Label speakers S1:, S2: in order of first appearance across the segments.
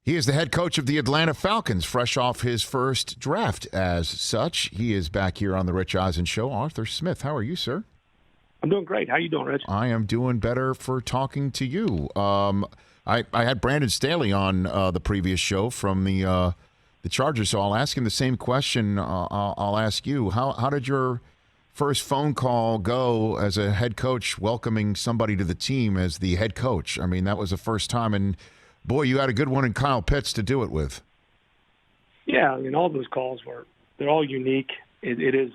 S1: He is the head coach of the Atlanta Falcons, fresh off his first draft as such. He is back here on the Rich Eisen Show. Arthur Smith, how are you, sir?
S2: I'm doing great. How you doing, Rich?
S1: I am doing better for talking to you. I had Brandon Staley on the previous show from the Chargers, so I'll ask him the same question. I'll ask you. How did your first phone call go as a head coach welcoming somebody to the team as the head coach? I mean, that was the first time, and boy, you had a good one in Kyle Pitts to do it with.
S2: Yeah, I mean, all those calls they're all unique. It is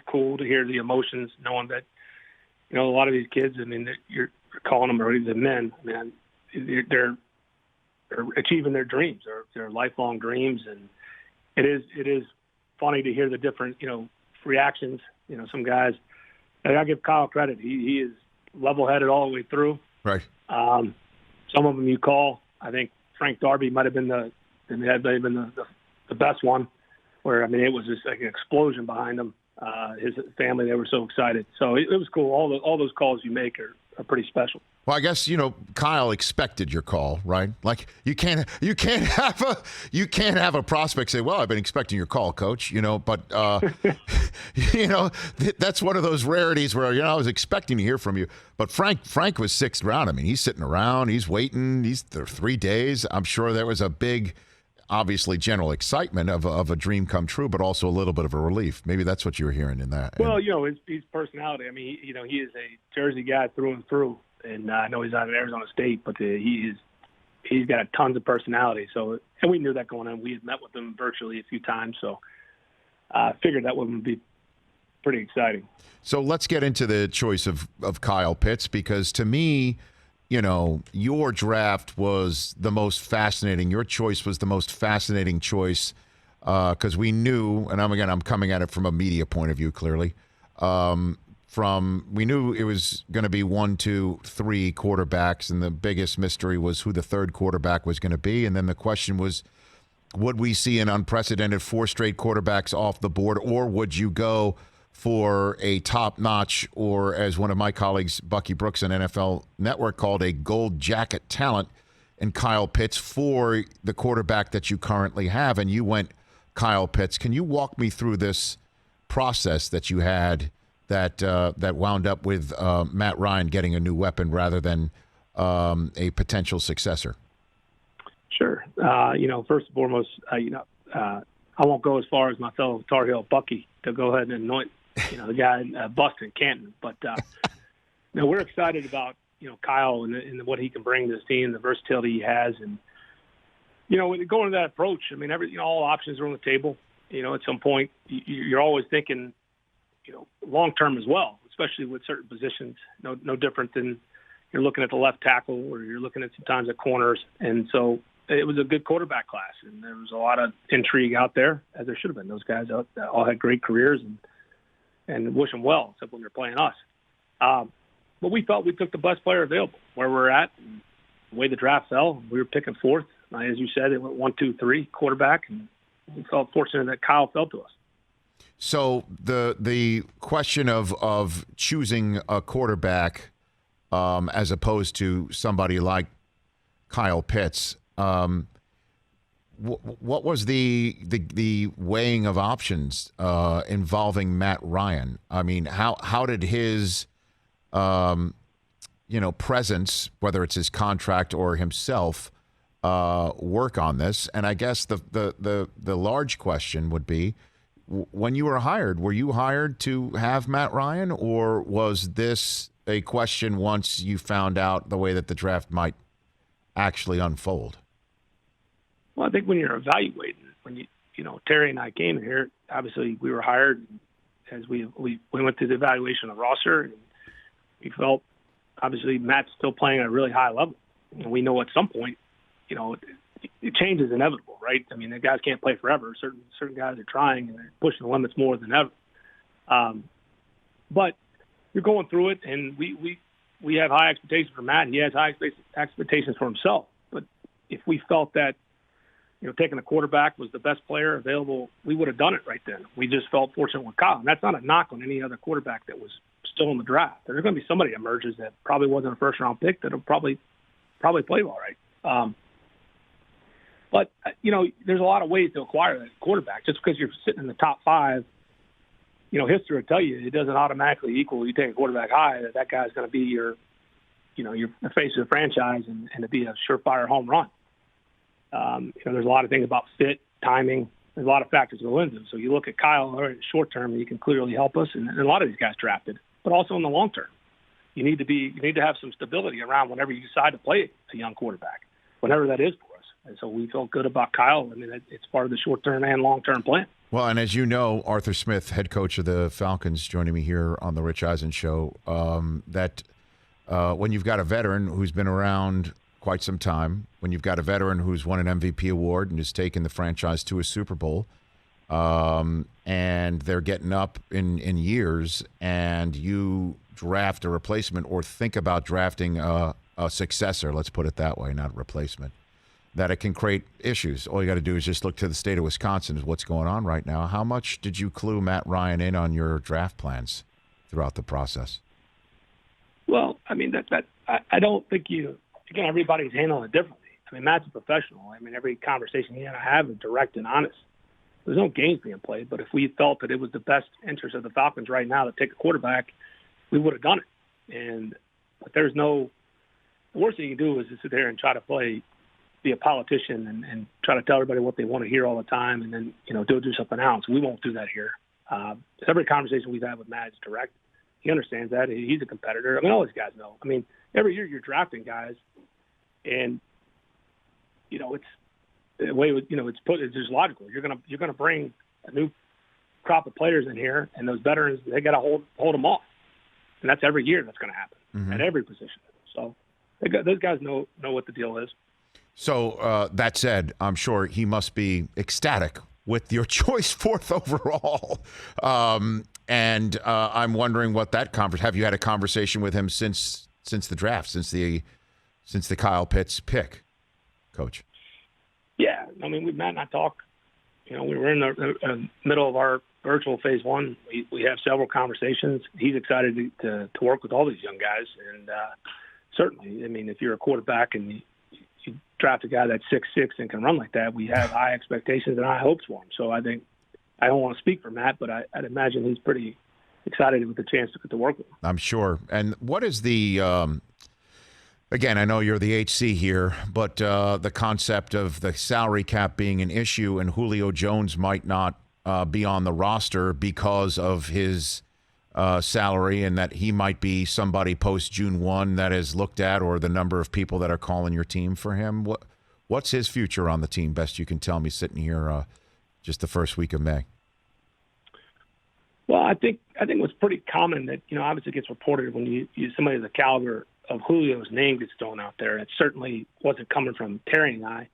S2: cool to hear the emotions, knowing that, a lot of these kids, I mean, you're calling them already the men, man. They're achieving their dreams, their lifelong dreams, and it is funny to hear the different, reactions. Some guys, I gotta give Kyle credit. He is level-headed all the way through.
S1: Right.
S2: Some of them you call. I think Frank Darby might have been the best one, where, I mean, it was just like an explosion behind him. His family, they were so excited. So it was cool. All those calls you make are pretty special.
S1: Well, I guess, Kyle expected your call, right? Like you can't have a prospect say, "Well, I've been expecting your call, coach," but that's one of those rarities where, I was expecting to hear from you. But Frank was sixth round. I mean, he's sitting around, he's waiting, he's there 3 days. I'm sure there was a big, obviously, general excitement of a dream come true, but also a little bit of a relief. Maybe that's what you were hearing in that.
S2: Well, his personality. I mean, he is a Jersey guy through and through, and I know he's out of Arizona State, but he's got tons of personality. So, and we knew that going on. We had met with him virtually a few times, so I figured that would be pretty exciting.
S1: So let's get into the choice of Kyle Pitts, because to me, your draft was the most fascinating. Your choice was the most fascinating choice because we knew, and I'm coming at it from a media point of view, clearly. We knew it was going to be 1, 2, 3 quarterbacks, and the biggest mystery was who the third quarterback was going to be. And then the question was, would we see an unprecedented 4 straight quarterbacks off the board, or would you go for a top-notch, or as one of my colleagues, Bucky Brooks on NFL Network, called a gold jacket talent in Kyle Pitts for the quarterback that you currently have, and you went Kyle Pitts. Can you walk me through this process that you had that wound up with Matt Ryan getting a new weapon rather than a potential successor?
S2: Sure. First and foremost, I won't go as far as my fellow Tar Heel Bucky to go ahead and anoint the guy in Boston, Canton. But, we're excited about, Kyle and what he can bring to this team, the versatility he has. And, when you go into that approach, I mean, all options are on the table. At some point, you're always thinking, long-term as well, especially with certain positions. No different than you're looking at the left tackle, or you're looking at sometimes at corners. And so it was a good quarterback class, and there was a lot of intrigue out there, as there should have been. Those guys all had great careers, and wish them well, except when they're playing us. But we felt we took the best player available where we're at, and the way the draft fell. We were picking 4th. As you said, it went 1, 2, 3 quarterback, and we felt fortunate that Kyle fell to us.
S1: So the question of choosing a quarterback as opposed to somebody like Kyle Pitts, what was the weighing of options involving Matt Ryan? I mean, how did his presence, whether it's his contract or himself, work on this? And I guess the large question would be, when you were hired, were you hired to have Matt Ryan, or was this a question once you found out the way that the draft might actually unfold?
S2: Well, I think when you're evaluating, Terry and I came here, obviously we were hired as we went through the evaluation of the roster, and we felt obviously Matt's still playing at a really high level. And we know at some point, change is inevitable, right? I mean, the guys can't play forever. Certain guys are trying, and they're pushing the limits more than ever. But you're going through it, and we have high expectations for Matt, and he has high expectations for himself. But if we felt that, taking a quarterback was the best player available, we would have done it right then. We just felt fortunate with Kyle. And that's not a knock on any other quarterback that was still in the draft. There's going to be somebody that emerges that probably wasn't a first-round pick that will probably play all right. there's a lot of ways to acquire a quarterback. Just because you're sitting in the top 5, history will tell you it doesn't automatically equal you take a quarterback high that guy's going to be your the face of the franchise and to be a surefire home run. There's a lot of things about fit, timing. There's a lot of factors that go into it. So you look at Kyle, all right, short term, he can clearly help us, and a lot of these guys drafted, but also in the long term. You need to have some stability around whenever you decide to play a young quarterback, whenever that is for us. And so we feel good about Kyle. I mean, it's part of the short-term and long-term plan.
S1: Well, and as you know, Arthur Smith, head coach of the Falcons, joining me here on the Rich Eisen Show, that when you've got a veteran who's been around quite some time, when you've got a veteran who's won an MVP award and has taken the franchise to a Super Bowl, and they're getting up in years, and you draft a replacement or think about drafting a successor, let's put it that way, not a replacement, that it can create issues. All you got to do is just look to the state of Wisconsin is what's going on right now. How much did you clue Matt Ryan in on your draft plans throughout the process?
S2: Well, I mean, I don't think again, everybody's handling it differently. I mean, Matt's a professional. I mean, every conversation he and I have is direct and honest. There's no games being played, but if we felt that it was the best interest of the Falcons right now to take a quarterback, we would have done it. But there's the worst thing you can do is to sit there and try to be a politician and try to tell everybody what they want to hear all the time and then, do something else. We won't do that here. Every conversation we've had with Matt is direct. He understands that. He's a competitor. I mean, all these guys know. I mean, every year you're drafting guys, and it's the way it's just logical. You're gonna bring a new crop of players in here, and those veterans they got to hold them off, and that's every year that's going to happen at every position. So those guys know what the deal is. So
S1: that said, I'm sure he must be ecstatic with your choice 4th overall. And I'm wondering what that have you had a conversation with him since the draft, since the Kyle Pitts pick, Coach?
S2: Yeah, I mean, Matt and I talk. We were in the middle of our virtual phase 1. We have several conversations. He's excited to work with all these young guys, and certainly, I mean, if you're a quarterback and you draft a guy that's 6'6" and can run like that, we have high expectations and high hopes for him. So I think I don't want to speak for Matt, but I'd imagine he's pretty excited with the chance to get to work with him.
S1: I'm sure. And what is the again, I know you're the HC here, but the concept of the salary cap being an issue and Julio Jones might not be on the roster because of his salary and that he might be somebody post June 1 that is looked at, or the number of people that are calling your team for him. What's his future on the team, best you can tell me, sitting here just the first week of May?
S2: Well, I think what's pretty common that, obviously gets reported when you somebody of the caliber of Julio's name gets thrown out there. It certainly wasn't coming from Terry and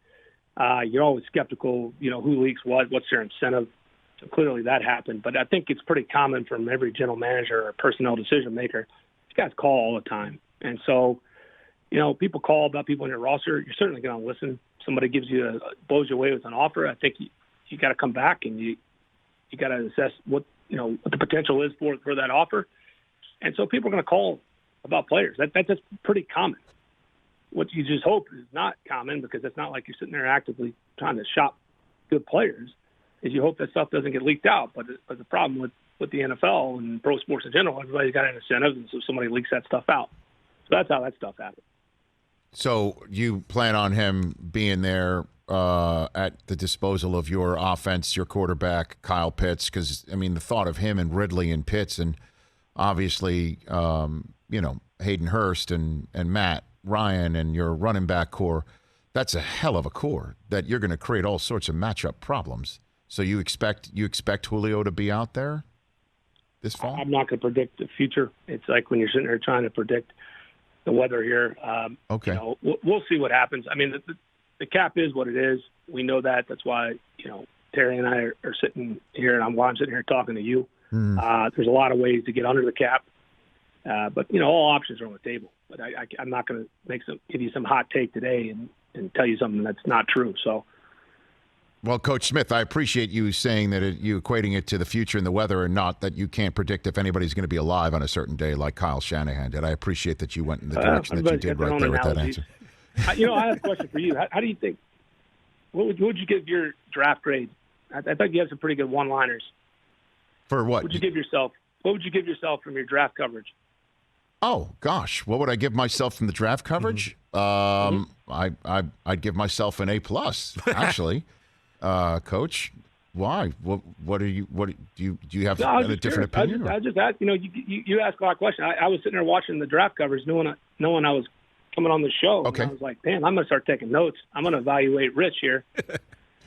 S2: I. You're always skeptical, who leaks what's their incentive. So clearly that happened. But I think it's pretty common from every general manager or personnel decision maker. These guys call all the time. And so, people call about people in your roster. You're certainly going to listen. Somebody blows you away with an offer. I think you got to come back and you got to assess what the potential is for that offer. And so people are going to call about players. That's just pretty common. What you just hope is not common, because it's not like you're sitting there actively trying to shop good players, is you hope that stuff doesn't get leaked out. But the problem with the NFL and pro sports in general, everybody's got an incentive, and so somebody leaks that stuff out. So that's how that stuff happens. So
S1: you plan on him being there at the disposal of your offense, your quarterback, Kyle Pitts, because, the thought of him and Ridley and Pitts and obviously, Hayden Hurst and Matt Ryan and your running back core, that's a hell of a core that you're going to create all sorts of matchup problems. So you expect Julio to be out there this fall? I'm not going to predict the future. It's like when you're sitting there trying to predict the weather here. Okay. We'll see what happens. The cap is what it is. We know that. That's why, Terry and I are sitting here, and I'm sitting here talking to you. There's a lot of ways to get under the cap. But, all options are on the table. But I'm not going to give you some hot take today and tell you something that's not true. So. Well, Coach Smith, I appreciate you saying that you equating it to the future and the weather, and not that you can't predict if anybody's going to be alive on a certain day like Kyle Shanahan did. I appreciate that you went in the direction that you did right there with that answer. I have a question for you. How do you think
S2: what would you give your draft grade? I thought you had some pretty good one-liners.
S1: For what?
S2: What would you give yourself? What would you give yourself from your draft coverage?
S1: Oh gosh, what would I give myself from the draft coverage? I'd give myself an A+. Actually, Coach. Why? What are you? What do you have a different opinion?
S2: I just asked. You asked a lot of questions. I was sitting there watching the draft coverage, knowing I was coming on the show.
S1: Okay.
S2: And I was like, man, I'm going to start taking notes. I'm going to evaluate Rich here. And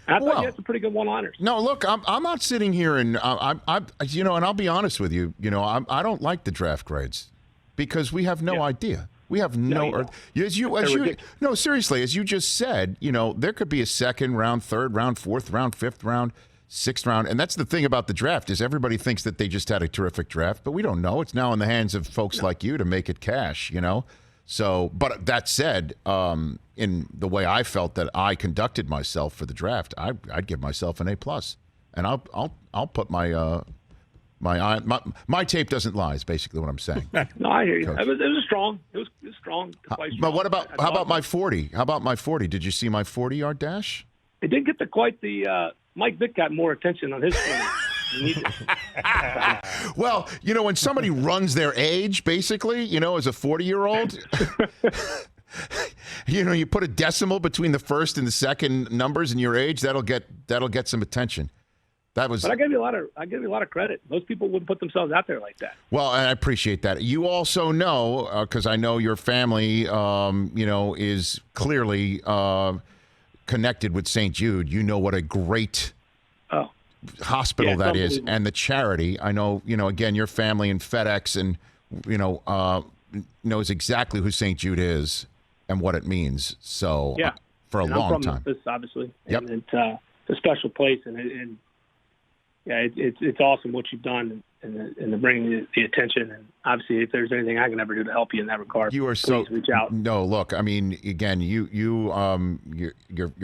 S2: I thought you had some pretty good one-liners.
S1: No, look, I'm not sitting here and and I'll be honest with you. I don't like the draft grades because we have no idea. We have no seriously, as you just said, there could be a second round, third round, fourth round, fifth round, sixth round. And that's the thing about the draft is everybody thinks that they just had a terrific draft, but we don't know. It's now in the hands of folks like you to make it cash, So, but that said, in the way I felt that I conducted myself for the draft, I'd give myself an A+. And I'll put my tape doesn't lie is basically what I'm saying.
S2: No, I hear you. It was strong. It was strong.
S1: But how about my 40? How about my 40? Did you see my 40-yard dash?
S2: It didn't get to quite the Mike Vick got more attention on his 40.
S1: Well, when somebody runs their age, basically, as a 40-year-old, you put a decimal between the first and the second numbers in your age, that'll get some attention. But
S2: I give you a lot of credit. Most people wouldn't put themselves out there like that.
S1: Well, I appreciate that. You also know, because I know your family, is clearly connected with St. Jude. You know what a great hospital that is, and the charity. I know, again, your family and FedEx, and knows exactly who St. Jude is and what it means. So, for a long time,
S2: Memphis, obviously,
S1: yep.
S2: And it's a special place, and it's awesome what you've done and bringing the attention. And obviously, if there's anything I can ever do to help you in that regard, please reach out.
S1: No, look, I mean, again, your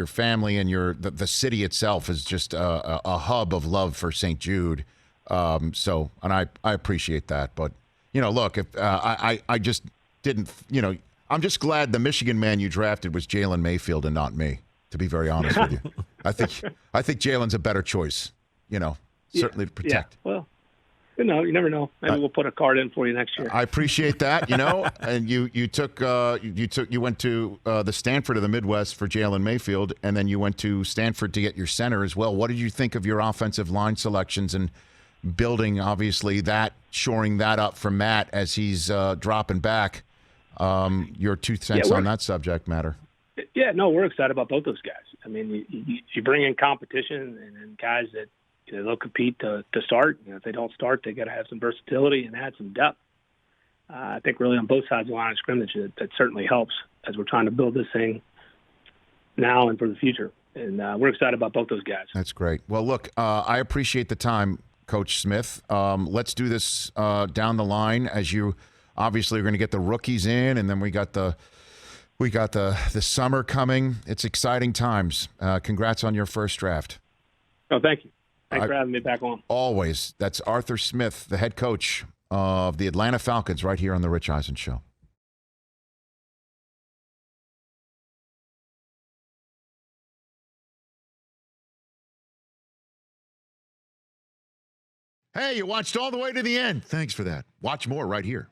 S1: family and the city itself is just a hub of love for St. Jude. And I appreciate that. But look, if I just didn't, I'm just glad the Michigan man you drafted was Jalen Mayfield and not me. To be very honest with you, I think Jalen's a better choice. Certainly to protect.
S2: Yeah. Well, you never know. Maybe we'll put a card in for you next year.
S1: I appreciate that. And you went to the Stanford of the Midwest for Jalen Mayfield, and then you went to Stanford to get your center as well. What did you think of your offensive line selections and building, obviously, shoring that up for Matt as he's dropping back? Your 2 cents on that subject matter.
S2: Yeah, no, we're excited about both those guys. I mean, you bring in competition and guys that they'll compete to start. If they don't start, they got to have some versatility and add some depth. I think really on both sides of the line of scrimmage, that certainly helps as we're trying to build this thing now and for the future. And we're excited about both those guys.
S1: That's great. Well, look, I appreciate the time, Coach Smith. Let's do this down the line as you obviously are going to get the rookies in, and then we got the summer coming. It's exciting times. Congrats on your first draft.
S2: Oh, thank you. Thanks for having me back on.
S1: Always. That's Arthur Smith, the head coach of the Atlanta Falcons, right here on the Rich Eisen Show. Hey, you watched all the way to the end. Thanks for that. Watch more right here.